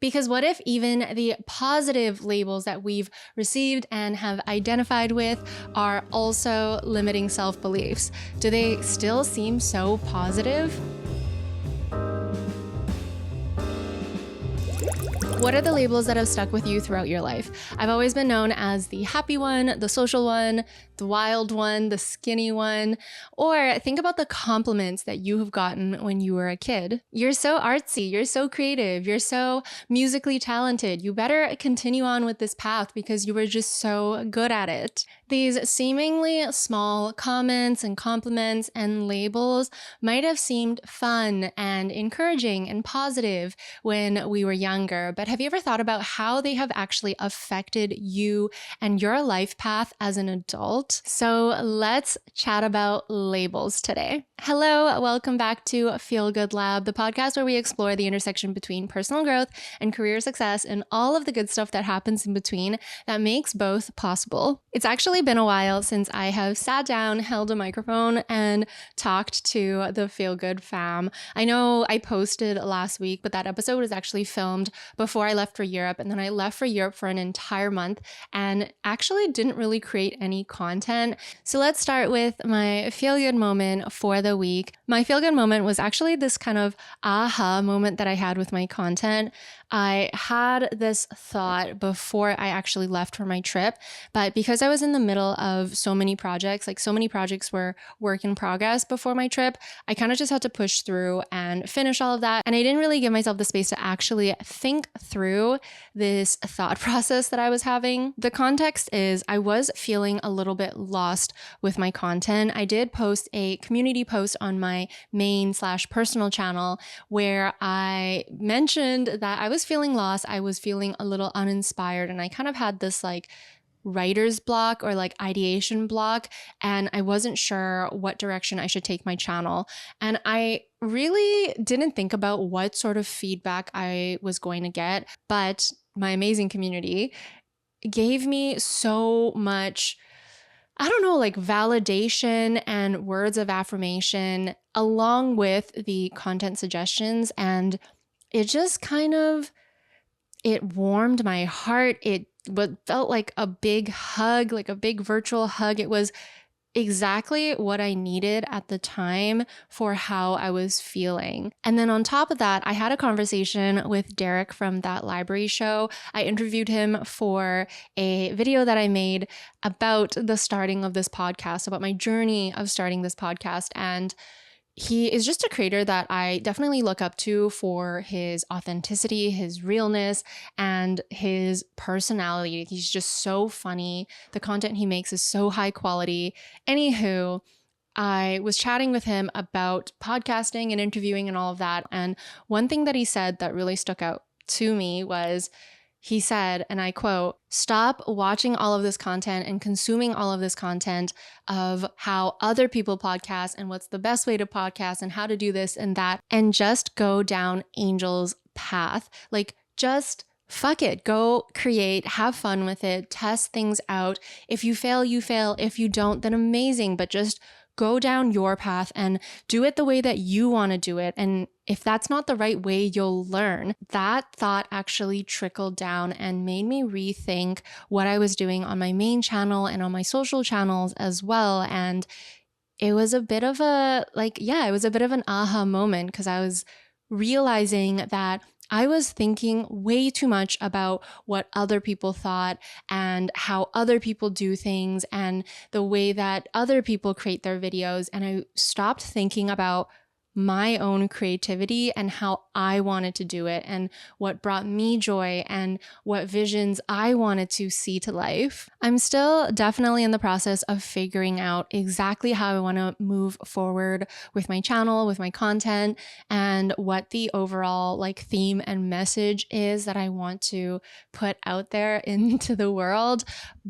Because what if even the positive labels that we've received and have identified with are also limiting self-beliefs? Do they still seem so positive? What are the labels that have stuck with you throughout your life? I've always been known as the happy one, the social one, the wild one, the skinny one. Or think about the compliments that you have gotten when you were a kid. You're so artsy, you're so creative, you're so musically talented. You better continue on with this path because you were just so good at it. These seemingly small comments and compliments and labels might have seemed fun and encouraging and positive when we were younger, but have you ever thought about how they have actually affected you and your life path as an adult? So let's chat about labels today. Hello, welcome back to Feel Good Lab, the podcast where we explore the intersection between personal growth and career success and all of the good stuff that happens in between that makes both possible. It's actually been a while since I have sat down, held a microphone, and talked to the Feel Good fam. I know I posted last week, but that episode was actually filmed before I left for Europe, and then I left for Europe for an entire month and actually didn't really create any content. So let's start with my Feel Good moment for the week. My Feel Good moment was actually this kind of aha moment that I had with my content. I had this thought before I actually left for my trip, but because I was in the middle of so many projects, like so many projects were work in progress before my trip, I kind of just had to push through and finish all of that. And I didn't really give myself the space to actually think through this thought process that I was having. The context is I was feeling a little bit lost with my content. I did post a community post on my main/personal channel where I mentioned that I was feeling lost. I was feeling a little uninspired, and I kind of had this like writer's block or like ideation block, and I wasn't sure what direction I should take my channel. And I really didn't think about what sort of feedback I was going to get, but my amazing community gave me so much, I don't know, like validation and words of affirmation along with the content suggestions. And it just kind of, it warmed my heart. It felt like a big hug, like a big virtual hug. It was exactly what I needed at the time for how I was feeling. And then on top of that, I had a conversation with Derek from That Library Show. I interviewed him for a video that I made about the starting of this podcast, about my journey of starting this podcast. And he is just a creator that I definitely look up to for his authenticity, his realness, and his personality. He's just so funny. The content he makes is so high quality. Anywho, I was chatting with him about podcasting and interviewing and all of that. And one thing that he said that really stuck out to me was, he said, and I quote, "Stop watching all of this content and consuming all of this content of how other people podcast and what's the best way to podcast and how to do this and that, and just go down Angel's path. Like, just fuck it. Go create, have fun with it, test things out. If you fail, you fail. If you don't, then amazing. But just go down your path and do it the way that you want to do it. And if that's not the right way, you'll learn." That thought actually trickled down and made me rethink what I was doing on my main channel and on my social channels as well. And it was a bit of a, it was a bit of an aha moment because I was realizing that I was thinking way too much about what other people thought and how other people do things and the way that other people create their videos. And I stopped thinking about my own creativity and how I wanted to do it and what brought me joy and what visions I wanted to see to life. I'm still definitely in the process of figuring out exactly how I want to move forward with my channel, with my content, and what the overall theme and message is that I want to put out there into the world.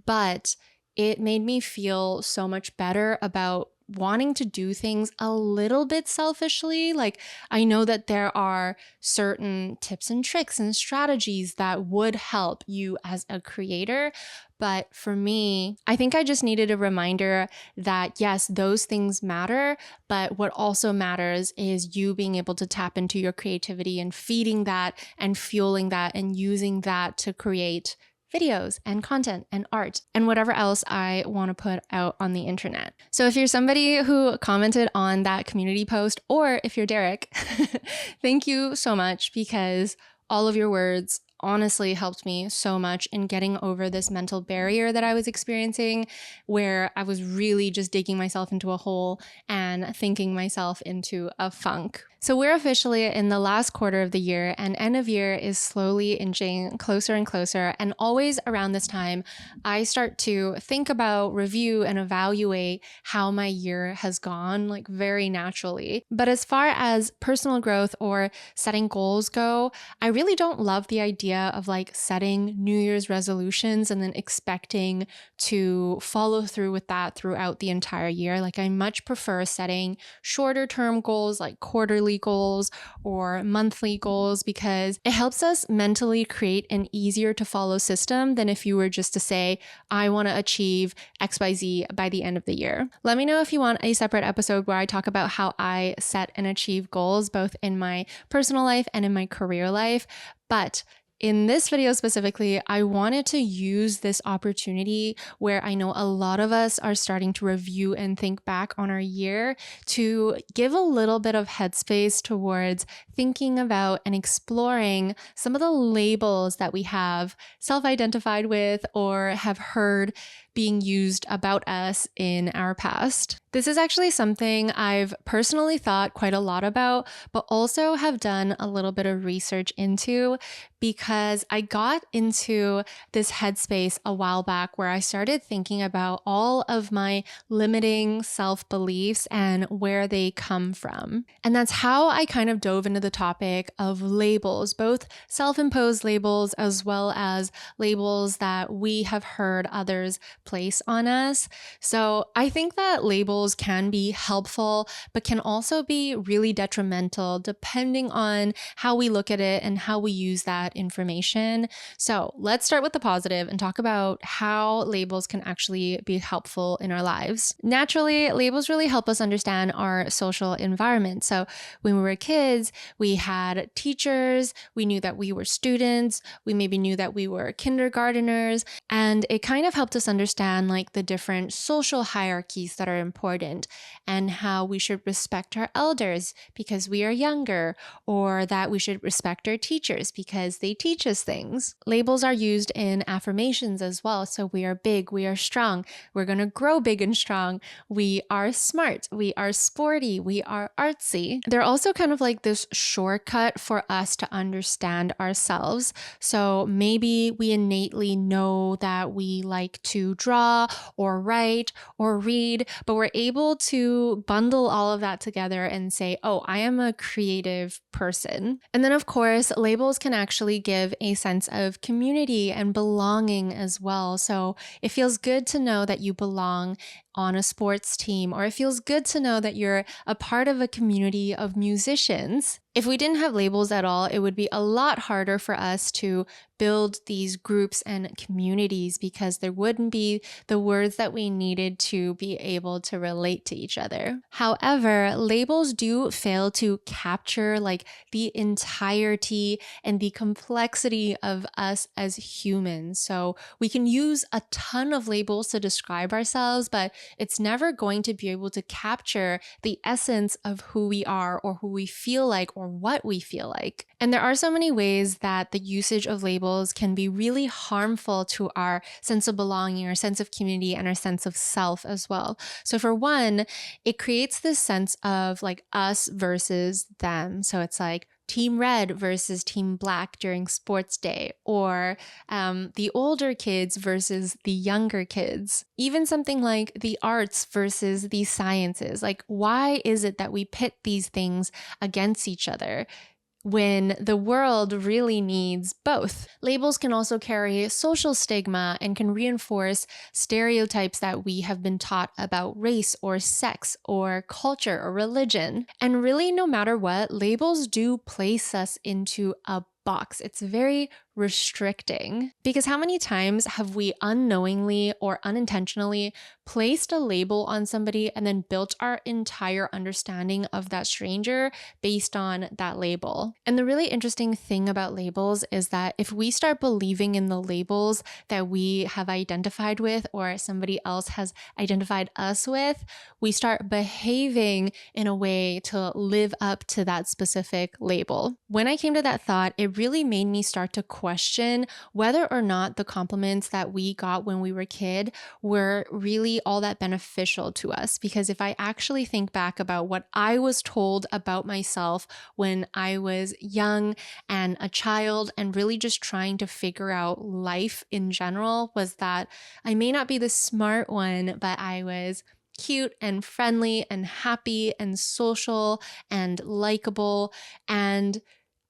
But it made me feel so much better about wanting to do things a little bit selfishly. Like, I know that there are certain tips and tricks and strategies that would help you as a creator. But for me, I think I just needed a reminder that yes, those things matter, but what also matters is you being able to tap into your creativity and feeding that and fueling that and using that to create videos and content and art and whatever else I want to put out on the internet. So if you're somebody who commented on that community post, or if you're Derek, thank you so much, because all of your words honestly helped me so much in getting over this mental barrier that I was experiencing, where I was really just digging myself into a hole and thinking myself into a funk. So we're officially in the last quarter of the year, and end of year is slowly inching closer and closer. And always around this time, I start to think about, review, and evaluate how my year has gone, like very naturally. But as far as personal growth or setting goals go, I really don't love the idea of like setting New Year's resolutions and then expecting to follow through with that throughout the entire year. Like, I much prefer setting shorter term goals like quarterly goals or monthly goals, because it helps us mentally create an easier to follow system than if you were just to say, I want to achieve XYZ by the end of the year. Let me know if you want a separate episode where I talk about how I set and achieve goals, both in my personal life and in my career life. But in this video specifically, I wanted to use this opportunity where I know a lot of us are starting to review and think back on our year to give a little bit of headspace towards thinking about and exploring some of the labels that we have self-identified with or have heard being used about us in our past. This is actually something I've personally thought quite a lot about, but also have done a little bit of research into, because I got into this headspace a while back where I started thinking about all of my limiting self-beliefs and where they come from. And that's how I kind of dove into the topic of labels, both self-imposed labels as well as labels that we have heard others place on us. So I think that labels can be helpful, but can also be really detrimental depending on how we look at it and how we use that information. So let's start with the positive and talk about how labels can actually be helpful in our lives. Naturally, labels really help us understand our social environment. So when we were kids, we had teachers, we knew that we were students, we maybe knew that we were kindergarteners, and it kind of helped us understand like the different social hierarchies that are important and how we should respect our elders because we are younger, or that we should respect our teachers because they teach us things. Labels are used in affirmations as well. So we are big, we are strong, we're going to grow big and strong, we are smart, we are sporty, we are artsy. They're also kind of like this shortcut for us to understand ourselves. So maybe we innately know that we like to draw or write or read, but we're able to bundle all of that together and say, oh, I am a creative person. And then, of course, labels can actually give a sense of community and belonging as well. So it feels good to know that you belong on a sports team, or it feels good to know that you're a part of a community of musicians. If we didn't have labels at all, it would be a lot harder for us to build these groups and communities, because there wouldn't be the words that we needed to be able to relate to each other. However, labels do fail to capture like the entirety and the complexity of us as humans. So we can use a ton of labels to describe ourselves, but it's never going to be able to capture the essence of who we are or who we feel like or what we feel like. And there are so many ways that the usage of labels can be really harmful to our sense of belonging, our sense of community, and our sense of self as well. So for one, it creates this sense of like us versus them. So it's like Team Red versus Team Black during sports day, or the older kids versus the younger kids. Even something like the arts versus the sciences. Like, why is it that we pit these things against each other? when the world really needs both. Labels can also carry social stigma and can reinforce stereotypes that we have been taught about race or sex or culture or religion. And really, no matter what, labels do place us into a box. It's very restricting because how many times have we unknowingly or unintentionally placed a label on somebody and then built our entire understanding of that stranger based on that label? And the really interesting thing about labels is that if we start believing in the labels that we have identified with or somebody else has identified us with, we start behaving in a way to live up to that specific label. When I came to that thought, it really made me start to question whether or not the compliments that we got when we were a kid were really all that beneficial to us. Because if I actually think back about what I was told about myself when I was young and a child and really just trying to figure out life in general, was that I may not be the smart one, but I was cute and friendly and happy and social and likable. And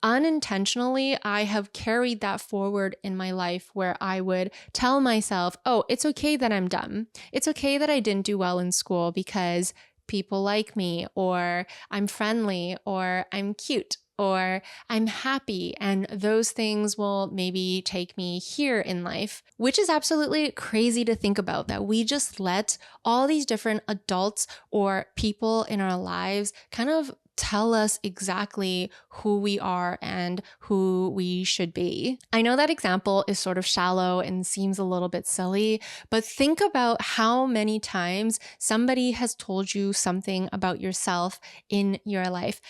unintentionally, I have carried that forward in my life where I would tell myself, oh, it's okay that I'm dumb. It's okay that I didn't do well in school because people like me, or I'm friendly, or I'm cute, or I'm happy, and those things will maybe take me here in life, which is absolutely crazy to think about, that we just let all these different adults or people in our lives kind of tell us exactly who we are and who we should be. I know that example is sort of shallow and seems a little bit silly, but think about how many times somebody has told you something about yourself in your life.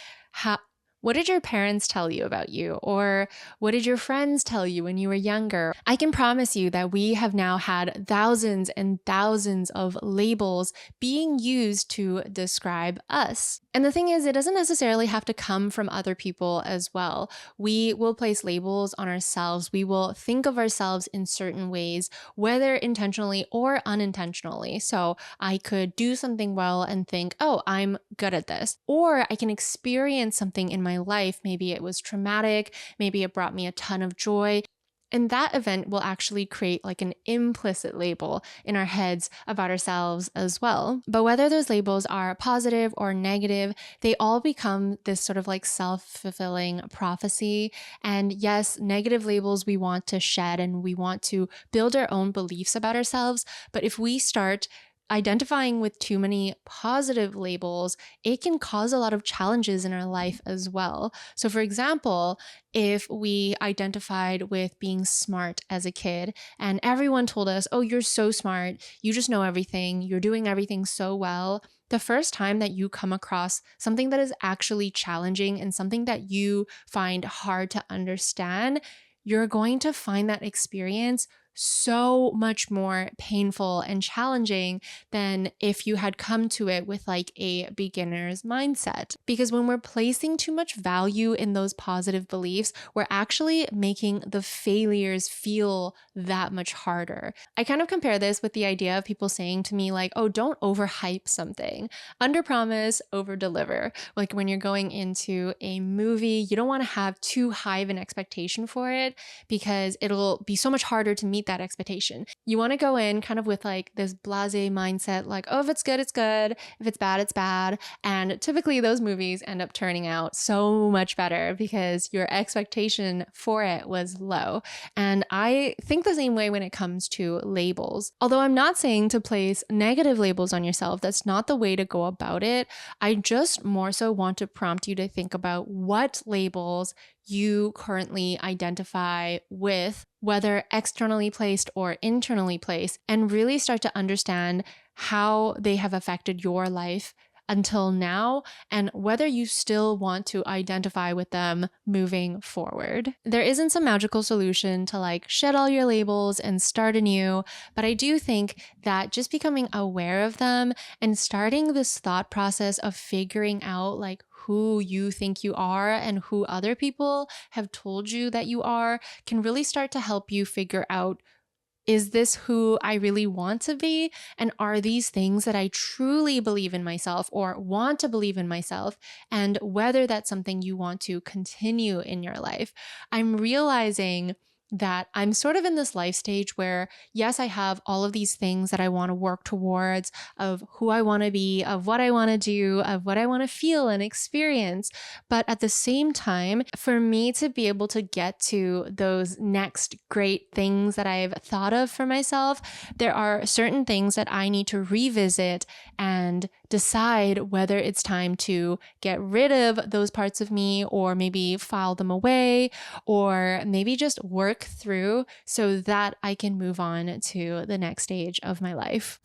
What did your parents tell you about you? Or what did your friends tell you when you were younger? I can promise you that we have now had thousands and thousands of labels being used to describe us. And the thing is, it doesn't necessarily have to come from other people as well. We will place labels on ourselves. We will think of ourselves in certain ways, whether intentionally or unintentionally. So I could do something well and think, oh, I'm good at this. Or I can experience something in my life. Maybe it was traumatic. Maybe it brought me a ton of joy. And that event will actually create like an implicit label in our heads about ourselves as well. But whether those labels are positive or negative, they all become this sort of like self-fulfilling prophecy. And yes, negative labels we want to shed and we want to build our own beliefs about ourselves. But if we start identifying with too many positive labels, it can cause a lot of challenges in our life as well. So, for example, if we identified with being smart as a kid and everyone told us, oh, you're so smart, you just know everything, you're doing everything so well. The first time that you come across something that is actually challenging and something that you find hard to understand, you're going to find that experience so much more painful and challenging than if you had come to it with like a beginner's mindset. Because when we're placing too much value in those positive beliefs, we're actually making the failures feel that much harder. I kind of compare this with the idea of people saying to me like, oh, don't overhype something. Under promise, over deliver. Like when you're going into a movie, you don't want to have too high of an expectation for it because it'll be so much harder to meet that expectation. You want to go in kind of with like this blasé mindset, like, oh, if it's good, it's good. If it's bad, it's bad. And typically those movies end up turning out so much better because your expectation for it was low. And I think the same way when it comes to labels. Although I'm not saying to place negative labels on yourself, that's not the way to go about it. I just more so want to prompt you to think about what labels you currently identify with, whether externally placed or internally placed, and really start to understand how they have affected your life until now and whether you still want to identify with them moving forward. There isn't some magical solution to like shed all your labels and start anew, but I do think that just becoming aware of them and starting this thought process of figuring out like who you think you are and who other people have told you that you are can really start to help you figure out Is this who I really want to be? And are these things that I truly believe in myself or want to believe in myself? And whether that's something you want to continue in your life. I'm realizing that I'm sort of in this life stage where, yes, I have all of these things that I want to work towards, of who I want to be, of what I want to do, of what I want to feel and experience. But at the same time, for me to be able to get to those next great things that I've thought of for myself, there are certain things that I need to revisit and decide whether it's time to get rid of those parts of me or maybe file them away or maybe just work through so that I can move on to the next stage of my life.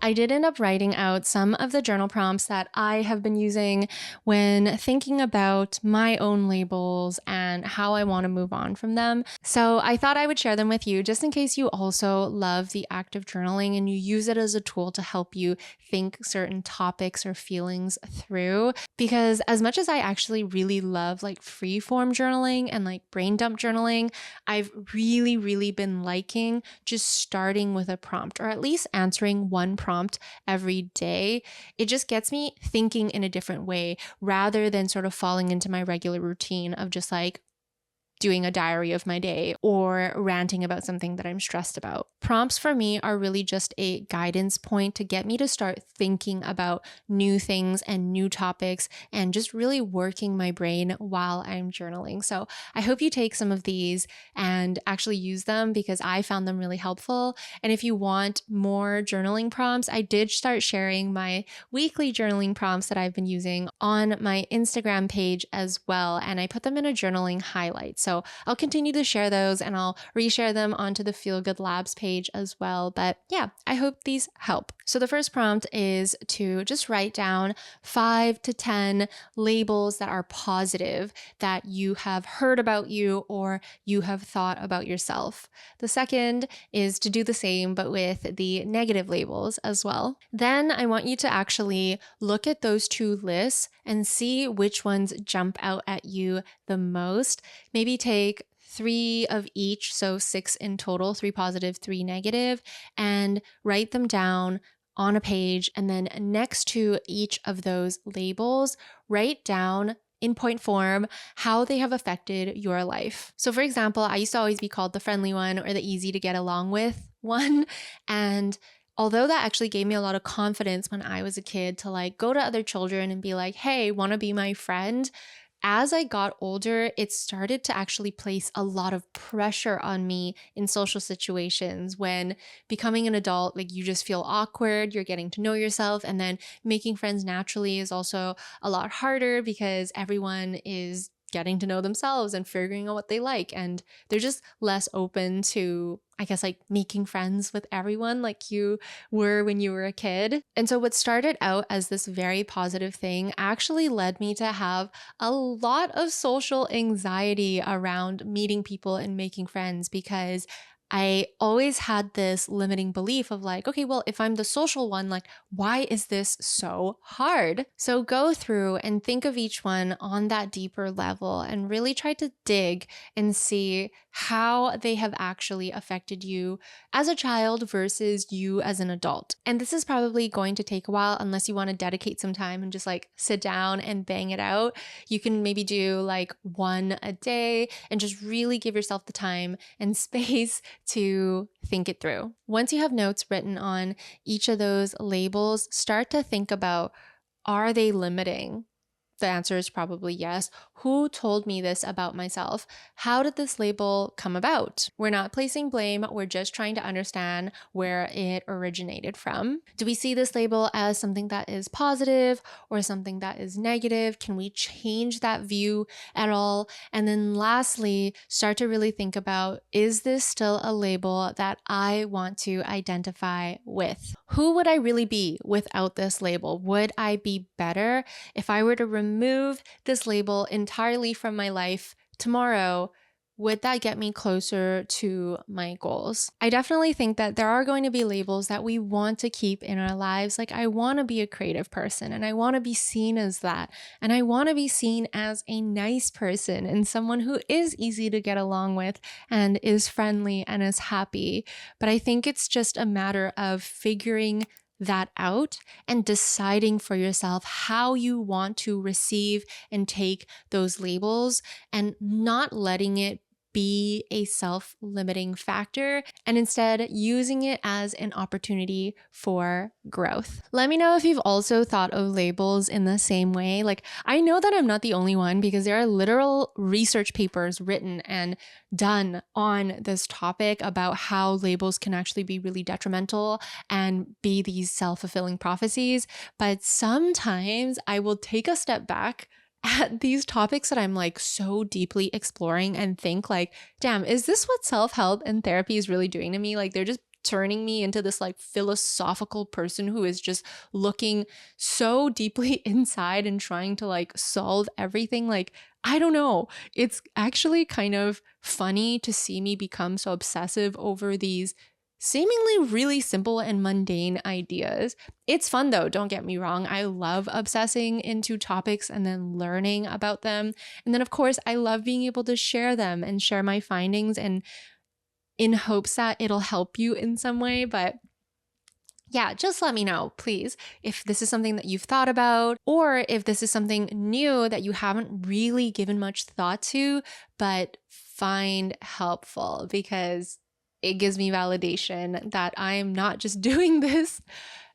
I did end up writing out some of the journal prompts that I have been using when thinking about my own labels and how I want to move on from them. So I thought I would share them with you just in case you also love the act of journaling and you use it as a tool to help you think certain topics or feelings through. Because as much as I actually really love like free form journaling and like brain dump journaling, I've really been liking just starting with a prompt or at least answering one prompt every day. It just gets me thinking in a different way rather than sort of falling into my regular routine of just like doing a diary of my day or ranting about something that I'm stressed about. Prompts for me are really just a guidance point to get me to start thinking about new things and new topics and just really working my brain while I'm journaling. So I hope you take some of these and actually use them because I found them really helpful. And if you want more journaling prompts, I did start sharing my weekly journaling prompts that I've been using on my Instagram page as well. And I put them in a journaling highlight. So I'll continue to share those and I'll reshare them onto the Feel Good Labs page as well. But yeah, I hope these help. So the first prompt is to just write down 5 to 10 labels that are positive that you have heard about you or you have thought about yourself. The second is to do the same, but with the negative labels as well. Then I want you to actually look at those two lists and see which ones jump out at you the most. Maybe take 3 of each, so 6 in total, 3 positive, 3 negative, and write them down on a page. And then next to each of those labels, write down in point form how they have affected your life. So for example, I used to always be called the friendly one or the easy to get along with one. And although that actually gave me a lot of confidence when I was a kid to like go to other children and be like, hey, want to be my friend? As I got older, it started to actually place a lot of pressure on me in social situations when becoming an adult, like you just feel awkward, you're getting to know yourself, and then making friends naturally is also a lot harder because everyone is getting to know themselves and figuring out what they like. And they're just less open to, I guess, like making friends with everyone like you were when you were a kid. And so what started out as this very positive thing actually led me to have a lot of social anxiety around meeting people and making friends because I always had this limiting belief of like, okay, well, if I'm the social one, like, why is this so hard? So go through and think of each one on that deeper level and really try to dig and see how they have actually affected you as a child versus you as an adult. And this is probably going to take a while unless you want to dedicate some time and just like sit down and bang it out. You can maybe do like one a day and just really give yourself the time and space to think it through. Once you have notes written on each of those labels, start to think about, are they limiting? The answer is probably yes. Who told me this about myself? How did this label come about? We're not placing blame, we're just trying to understand where it originated from. Do we see this label as something that is positive or something that is negative? Can we change that view at all? And then lastly, start to really think about, is this still a label that I want to identify with? Who would I really be without this label? Would I be better if I were to remove this label entirely from my life tomorrow? would that get me closer to my goals? I definitely think that there are going to be labels that we want to keep in our lives. Like, I want to be a creative person and I want to be seen as that. And I want to be seen as a nice person and someone who is easy to get along with and is friendly and is happy. But I think it's just a matter of figuring that out and deciding for yourself how you want to receive and take those labels and not letting it be a self-limiting factor and instead using it as an opportunity for growth. Let me know if you've also thought of labels in the same way. Like, I know that I'm not the only one because there are literal research papers written and done on this topic about how labels can actually be really detrimental and be these self-fulfilling prophecies. But sometimes I will take a step back at these topics that I'm like so deeply exploring and think like, damn, is this what self-help and therapy is really doing to me? Like, they're just turning me into this like philosophical person who is just looking so deeply inside and trying to like solve everything. Like, I don't know. It's actually kind of funny to see me become so obsessive over these seemingly really simple and mundane ideas. It's fun though, don't get me wrong. I love obsessing into topics and then learning about them. And then, of course, I love being able to share them and share my findings and in hopes that it'll help you in some way. But yeah, just let me know, please, if this is something that you've thought about or if this is something new that you haven't really given much thought to, but find helpful, because it gives me validation that I am not just doing this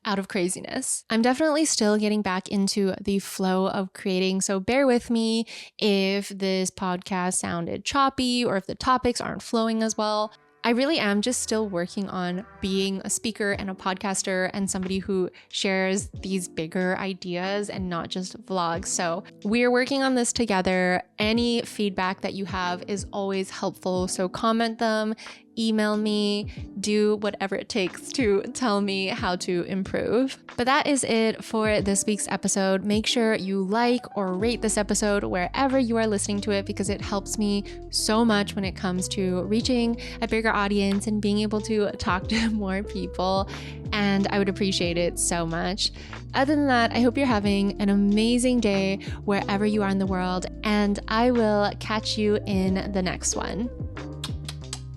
out of craziness. I'm definitely still getting back into the flow of creating, so bear with me if this podcast sounded choppy or if the topics aren't flowing as well. I really am just still working on being a speaker and a podcaster and somebody who shares these bigger ideas and not just vlogs. So we're working on this together. Any feedback that you have is always helpful. So comment them, email me, do whatever it takes to tell me how to improve. But that is it for this week's episode. Make sure you like or rate this episode wherever you are listening to it, because it helps me so much when it comes to reaching a bigger audience and being able to talk to more people. And I would appreciate it so much. Other than that, I hope you're having an amazing day wherever you are in the world, and I will catch you in the next one.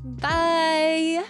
Bye.